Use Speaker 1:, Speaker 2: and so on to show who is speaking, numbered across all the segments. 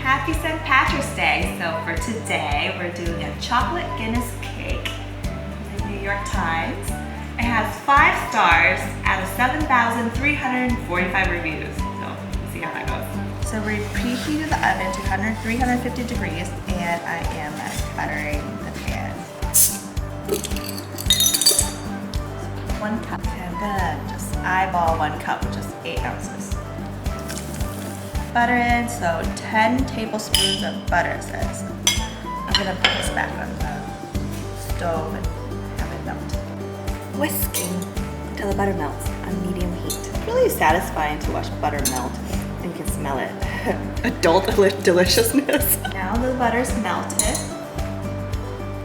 Speaker 1: Happy St. Patrick's Day. So for today, we're doing a chocolate Guinness cake from the New York Times. It has 5 stars out of 7,345 reviews. So we'll see how that goes. So we preheated the oven to 350 degrees and I am buttering the pan. 1 cup. Okay, I'm gonna just eyeball 1 cup, which is 8 ounces. Butter in, so 10 tablespoons of butter it says. I'm gonna put this back on the stove and have it melt. Whisking until the butter melts on medium heat. It's really satisfying to watch butter melt and you can smell it. Adult deliciousness. Now the butter's melted.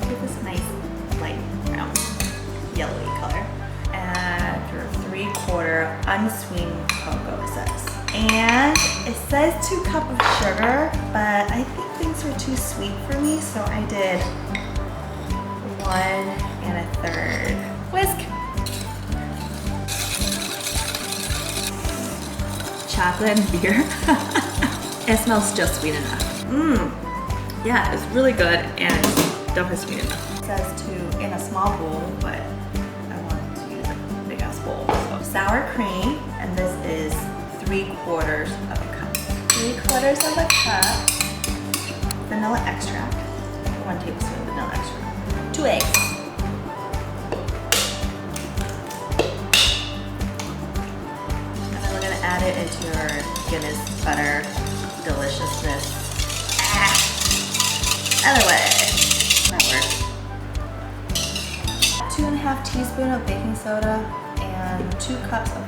Speaker 1: Give this nice light brown, yellowy color. Add your 3/4 unsweetened cocoa, it says. And it says 2 cups of sugar, but I think things were too sweet for me, so I did 1 1/3. Whisk. Chocolate and beer. It smells just sweet enough. Yeah, it's really good and it's definitely sweet enough. It says to in a small bowl, but I wanted to use a big ass bowl. So sour cream, and this is 3/4 of a cup. 3/4 of a cup. Vanilla extract. 1 tablespoon vanilla extract. 2 eggs. And then we're gonna add it into your Guinness butter deliciousness. Other way. That works. 2½ teaspoons of baking soda and 2 cups of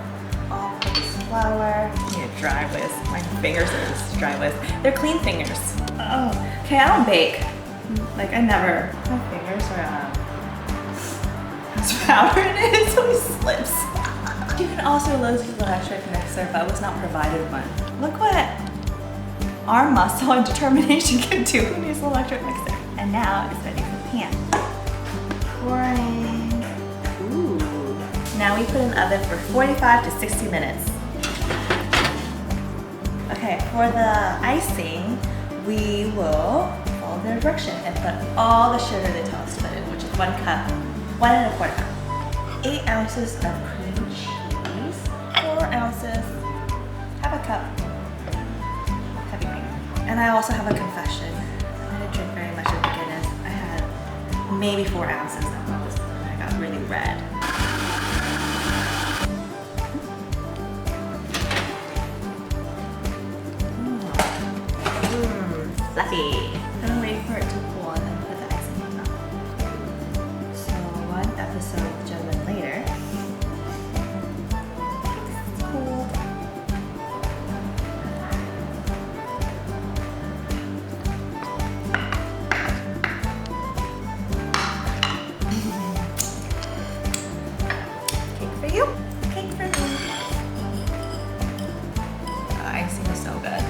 Speaker 1: all-purpose flour. I need a dry whisk. My fingers are just dry whisk. They're clean fingers. Oh, okay, I don't bake. Like I never. My fingers are as flour in it, so it slips. You can also use an electric mixer, but I was not provided one. Look what our muscle and determination can do. Who needs an electric mixer? And now it's ready for the pan. Pouring. Ooh. Now we put in the oven for 45 to 60 minutes. Okay, for the icing, we will follow the direction and put all the sugar they tell us to put in, which is 1 cup, 1 1/4 cup. 8 ounces of cream cheese, 4 ounces, half a cup, heavy cream. And I also have a confession. I didn't drink very much of the Guinness. I had maybe 4 ounces. I got really red. Fluffy. I'm gonna wait for it to cool and then put the icing on top. So 1 episode of Gentleman later. It's cool. Cake for you. Cake for me. The icing is so good.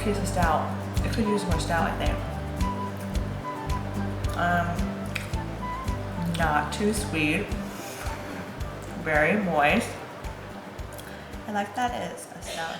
Speaker 1: Piece of stout. It could use more stout, I think. Not too sweet. Very moist. I like that it's a stout.